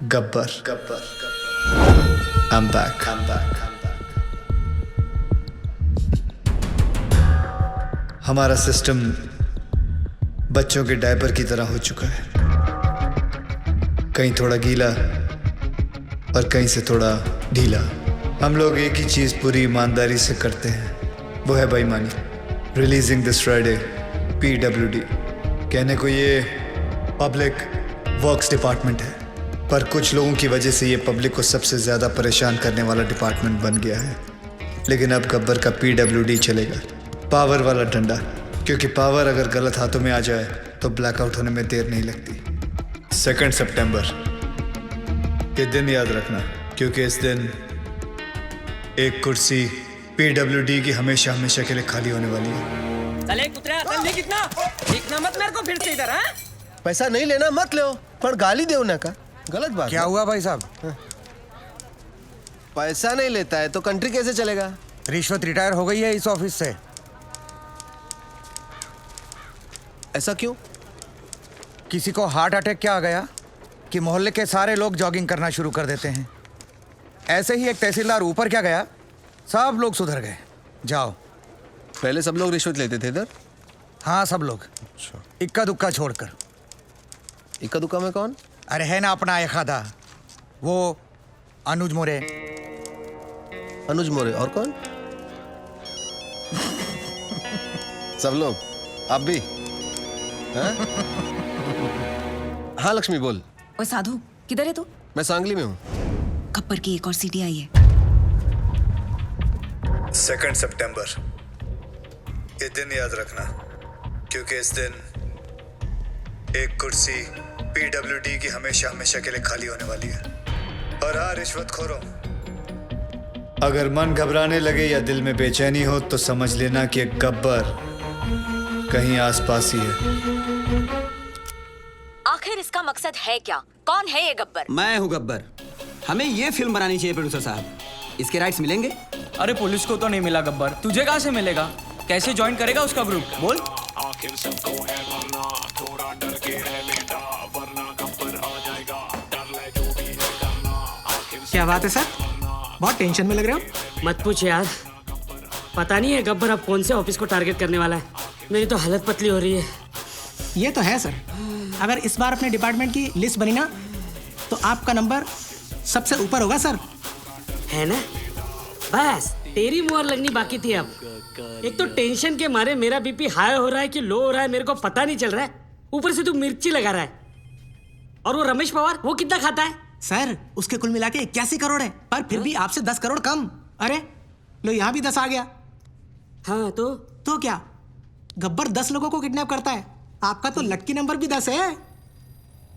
Gabbar Gabbar I'm back. हमारा system बच्चों के डायपर की तरह हो चुका है, कहीं थोड़ा गीला और कहीं से थोड़ा ढीला। हम लोग एक ही चीज़ पूरी ईमानदारी से करते हैं, वो है बेईमानी। रिलीजिंग दिस फ्राइडे PWD, कहने को ये पब्लिक वर्क्स डिपार्टमेंट है, पर कुछ लोगों की वजह से ये पब्लिक को सबसे ज़्यादा परेशान करने वाला डिपार्टमेंट बन गया है। लेकिन अब गब्बर का PWD चलेगा, पावर वाला डंडा, क्योंकि पावर अगर गलत हाथों में आ जाए तो ब्लैकआउट होने में देर नहीं लगती। 2 सितंबर ये दिन याद रखना, क्योंकि इस दिन एक कुर्सी PWD की हमेशा हमेशा के लिए खाली होने वाली है। चले कुतरा, चल कितना दिखना मत मेरे को फिर से इधर। हाँ, पैसा नहीं लेना मत लो, पर गाली दे ना का गलत बात। क्या हुआ भाई साहब? पैसा नहीं लेता है तो कंट्री कैसे चलेगा? रिश्वत रिटायर हो गई है इस ऑफिस से। ऐसा क्यों? किसी को हार्ट अटैक क्या आ गया कि मोहल्ले के सारे लोग जॉगिंग करना शुरू कर देते हैं। ऐसे ही एक तहसीलदार ऊपर क्या गया, सब लोग सुधर गए। जाओ। पहले सब लोग रिश्वत लेते थे इधर? हाँ, सब लोग, इक्का दुक्का छोड़कर। इक्का दुक्का में कौन? अरे है ना अपना एक आधा, वो अनुज मोरे। अनुज मोरे। और कौन? सब लोग। आप भी? हाँ? हाँ लक्ष्मी बोल। ओए साधु, किधर है तू? मैं सांगली में हूँ। गब्बर की एक और सीटी आई है। 2 सितंबर ये दिन याद रखना, क्योंकि इस दिन एक कुर्सी PWD की हमेशा हमेशा के लिए खाली होने वाली है। और हाँ रिश्वतखोरों, अगर मन घबराने लगे या दिल में बेचैनी हो तो समझ लेना कि एक गब्बर कहीं आसपास ही है। आखिर इसका मकसद है क्या? कौन है ये गब्बर? मैं हूँ गब्बर। हमें ये फिल्म बनानी चाहिए प्रोड्यूसर साहब। इसके राइट्स मिलेंगे? अरे पुलिस को तो नहीं मिला गब्बर, तुझे कहाँ से मिलेगा? कैसे ज्वाइन करेगा उसका ग्रुप? बोल। आखिर सबको है मरना, थोड़ा डर के है बेटा, वरना गब्बर आ जाएगा, डर ले जो भी है करना। आखिर क्या बात है सर, बहुत टेंशन में लग रहे हो? मत पूछ यार, पता नहीं है गब्बर अब कौन से ऑफिस को टारगेट करने वाला है। मेरी तो हालत पतली हो रही है। ये तो है सर, अगर इस बार अपने डिपार्टमेंट की लिस्ट बनी ना तो आपका नंबर सबसे ऊपर होगा सर। है ना? बस तेरी मुहर लगनी बाकी थी अब। एक तो टेंशन के मारे मेरा बीपी हाई हो रहा है कि लो हो रहा है मेरे को पता नहीं चल रहा है। ऊपर से तू मिर्ची लगा रहा है। और वो रमेश पवार, वो कितना खाता है? सर उसके कुल मिला के 81 करोड़ है, पर फिर भी आपसे 10 करोड़ कम। अरे लो, यहाँ भी 10 आ गया। हाँ तो क्या, गब्बर 10 लोगों को किडनैप करता है, आपका तो लकी नंबर भी 10 है।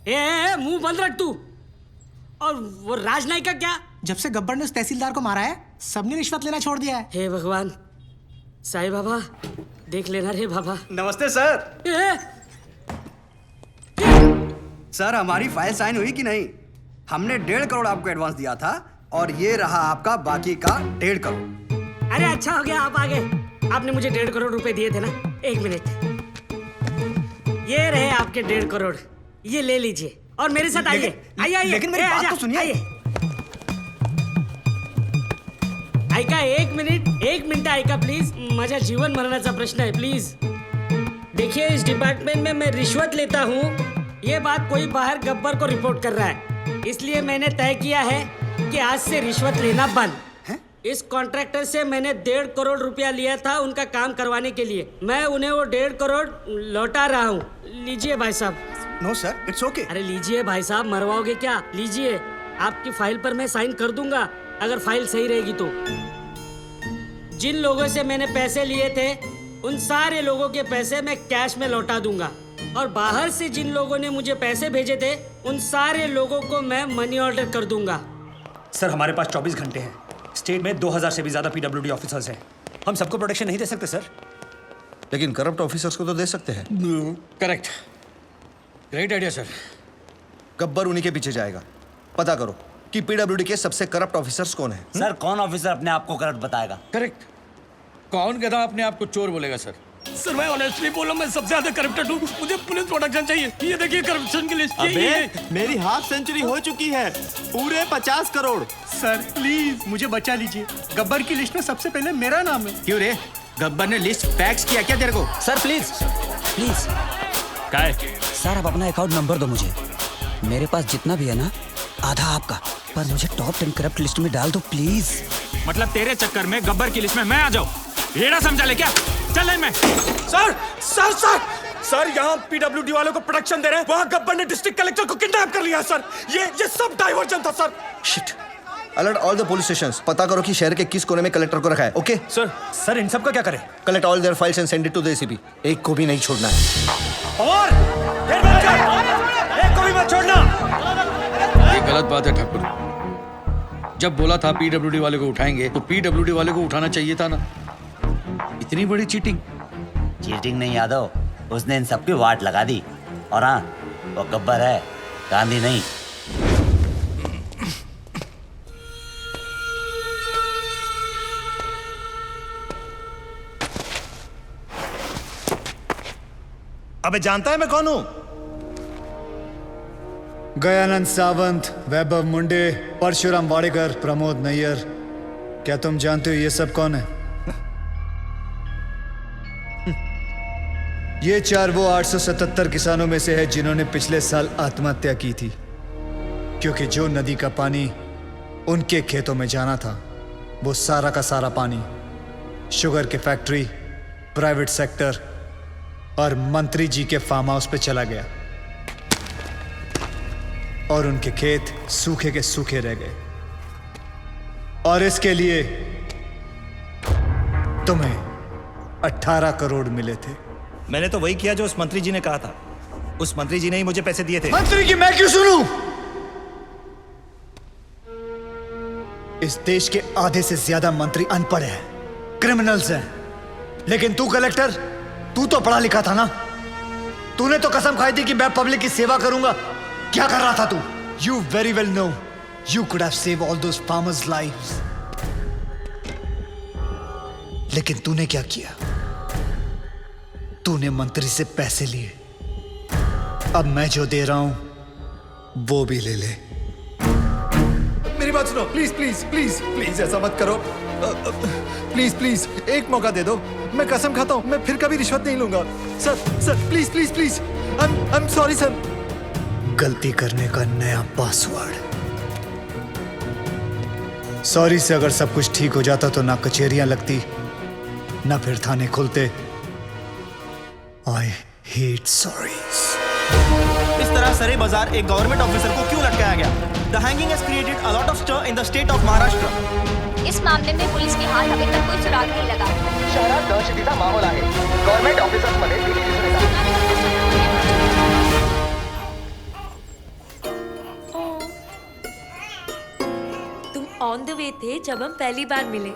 ए, मुंह बंद रख तू। और वो राजनायक का क्या? जब से गब्बर ने उस तहसीलदार को मारा है, सबने रिश्वत लेना छोड़ दिया है। हे भगवान, साईं बाबा देख लेना रे बाबा। नमस्ते सर। सर हमारी फाइल साइन हुई कि नहीं? हमने 1.5 करोड़ आपको एडवांस दिया था और ये रहा आपका बाकी का 1.5 करोड़। अरे अच्छा हो गया आप आ गए। आपने मुझे 1.5 करोड़ रुपए दिए थे ना। एक मिनट, ये रहे आपके 1.5 करोड़, ये ले लीजिए और मेरे साथ आइए। आइए लेकिन मेरी बात तो सुनिए। ऐका एक मिनिट ऐका प्लीज, माझ्या जीवन मरणाचा प्रश्न है प्लीज। देखिए इस डिपार्टमेंट में मैं रिश्वत लेता हूँ, ये बात कोई बाहर गब्बर को रिपोर्ट कर रहा है, इसलिए मैंने तय किया है कि आज से रिश्वत लेना बंद। इस कॉन्ट्रैक्टर से मैंने 1.5 करोड़ रुपया लिया था उनका काम करवाने के लिए। मैं उन्हें वो 1.5 करोड़ लौटा रहा हूँ। लीजिए भाई साहब। No sir, it's okay. अरे लीजिए भाई साहब, मरवाओगे क्या? लीजिए, आपकी फाइल पर मैं साइन कर दूंगा अगर फाइल सही रहेगी तो। जिन लोगों से मैंने पैसे लिए थे उन सारे लोगों के पैसे मैं कैश में लौटा दूंगा, और बाहर से जिन लोगों ने मुझे पैसे भेजे थे उन सारे लोगों को मैं मनी ऑर्डर कर दूंगा। सर हमारे पास 24 घंटे हैं। स्टेट में 2000 से भी ज्यादा PWD ऑफिसर्स हैं। हम सबको प्रोटेक्शन नहीं दे सकते सर। लेकिन करप्ट ऑफिसर्स को तो दे सकते हैं। Correct, great idea sir. Gabbar उन्हीं के पीछे जाएगा। पता करो कि PWD के सबसे करप्ट ऑफिसर्स कौन है। सर कौन ऑफिसर अपने आप को करप्ट बताएगा? करेक्ट। कौन गधा अपने आप को चोर बोलेगा सर? सर मैं ऑनेस्टली बोला, मैं सबसे ज्यादा करप्टेड हूँ। मुझे पुलिस प्रोटेक्शन चाहिए। ये देखिए करप्शन की लिस्ट। अबे मेरी हाफ सेंचुरी हो चुकी है, पूरे 50 करोड़। सर प्लीज मुझे बचा लीजिए, गब्बर की लिस्ट में सबसे पहले मेरा नाम है। क्यों रे, गब्बर ने लिस्ट फैक्स किया क्या तेरे को? सर प्लीज प्लीज काय? सर आप अपना अकाउंट नंबर दो मुझे, मेरे पास जितना भी है ना आधा आपका, पर मुझे टॉप 10 करप्ट लिस्ट में डाल दो प्लीज। मतलब तेरे चक्कर में गब्बर की लिस्ट में मैं आ जाऊँ? ये ना समझा ले क्या? चल मैं। सर सर सर सर यहाँ पीडब्ल्यूडी वालों को प्रोटेक्शन दे रहे हैं, वहाँ गब्बर ने डिस्ट्रिक्ट कलेक्टर को किडनैप कर लिया सर। ये सब डाइवर्जन था sir. Shit. Alert all the police stations. पता करो कि शहर के किस कोने में कलेक्टर को रखा है। ओके सर इन सब का क्या करें? Collect all their files and send it to the ACP. एक को भी नहीं छोड़ना है। और फिर मत कर, एक को भी मत छोड़ना। ये गलत बात है ठाकुर। जब बोला था पीडब्ल्यूडी वाले को उठाएंगे तो पीडब्ल्यूडी वाले को उठाना चाहिए था ना। इतनी बड़ी चीटिंग। चीटिंग नहीं यादव, उसने इन सबकी वाट लगा दी। और हाँ, वो गब्बर है, गांधी नहीं। अबे जानता है मैं कौन हूं? गयानंद सावंत, वैभव मुंडे, परशुराम वाडेकर, प्रमोद नैयर। क्या तुम जानते हो ये सब कौन है? ये 4 वो 877 किसानों में से है जिन्होंने पिछले साल आत्महत्या की थी, क्योंकि जो नदी का पानी उनके खेतों में जाना था वो सारा का सारा पानी शुगर की फैक्ट्री, प्राइवेट सेक्टर और मंत्री जी के फार्म हाउस पे चला गया और उनके खेत सूखे के सूखे रह गए। और इसके लिए तुम्हें 18 करोड़ मिले थे। मैंने तो वही किया जो उस मंत्री जी ने कहा था। उस मंत्री जी ने ही मुझे पैसे दिए थे। मंत्री की मैं क्यों सुनूं? इस देश के आधे से ज्यादा मंत्री अनपढ़ हैं, क्रिमिनल्स हैं। लेकिन तू कलेक्टर, तू तो पढ़ा लिखा था ना। तूने तो कसम खाई थी कि मैं पब्लिक की सेवा करूंगा। क्या कर रहा था तू? You very well know you could have save all those farmers lives. लेकिन तूने क्या किया? तूने मंत्री से पैसे लिए। अब मैं जो दे रहा हूं वो भी ले ले। मेरी बात सुनो, प्लीज प्लीज प्लीज प्लीज ऐसा मत करो। प्लीज प्लीज एक मौका दे दो। मैं कसम खाता हूं मैं फिर कभी रिश्वत नहीं लूंगा। Sir please please please I am sorry sir. गलती करने का नया पासवर्ड। सॉरी से अगर सब कुछ ठीक हो जाता तो ना कचहरियां लगती, ना फिर थाने खुलते। I hate sorries. इस तरह सरे बाजार एक गवर्नमेंट ऑफिसर को क्यों लटकाया गया? The hanging has created a lot of stir in the state of Maharashtra. इस मामले में पुलिस के हाथ अभी तक कोई सुराग नहीं लगा। शहरात दहशतीचा माहोल आहे। गव्हर्नमेंट ऑफिसर्स मध्ये भीती दिसून येते। तुम ऑन द वे थे जब हम पहली बार मिले।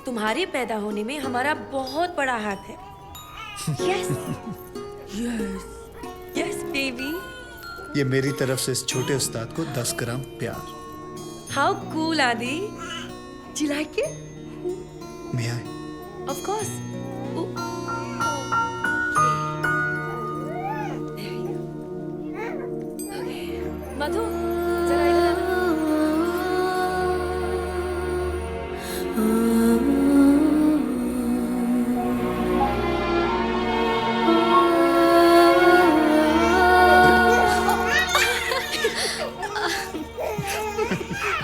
तुम्हारे पैदा होने में हमारा बहुत बड़ा हाथ है। Yes. Yes. Yes, baby. ये मेरी तरफ से इस छोटे उस्ताद को 10 ग्राम प्यार। How cool, Adi. Do you like it? May I? Of course. Ooh. There you go. Okay. Madhu, जरा इधर आना।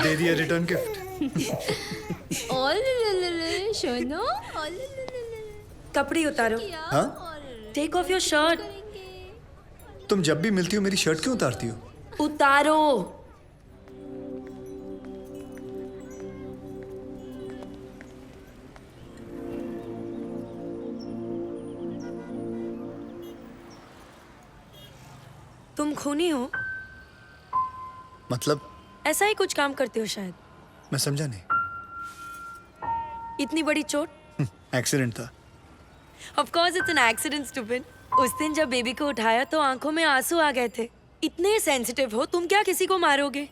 दे दिया रिटर्न गिफ्ट। शोनो, कपड़े उतारो। हाँ? Take off your shirt. तुम जब भी मिलती हो मेरी शर्ट क्यों उतारती हो? उतारो। तुम खूनी हो? मतलब? ऐसा ही कुछ काम करते हो शायद। मैं समझा नहीं। इतनी बड़ी चोट? एक्सीडेंट था। Of course it's an accident, stupid. उस दिन जब बेबी को उठाया तो आंखों में आंसू आ गए थे। इतने सेंसिटिव हो तुम, क्या किसी को मारोगे?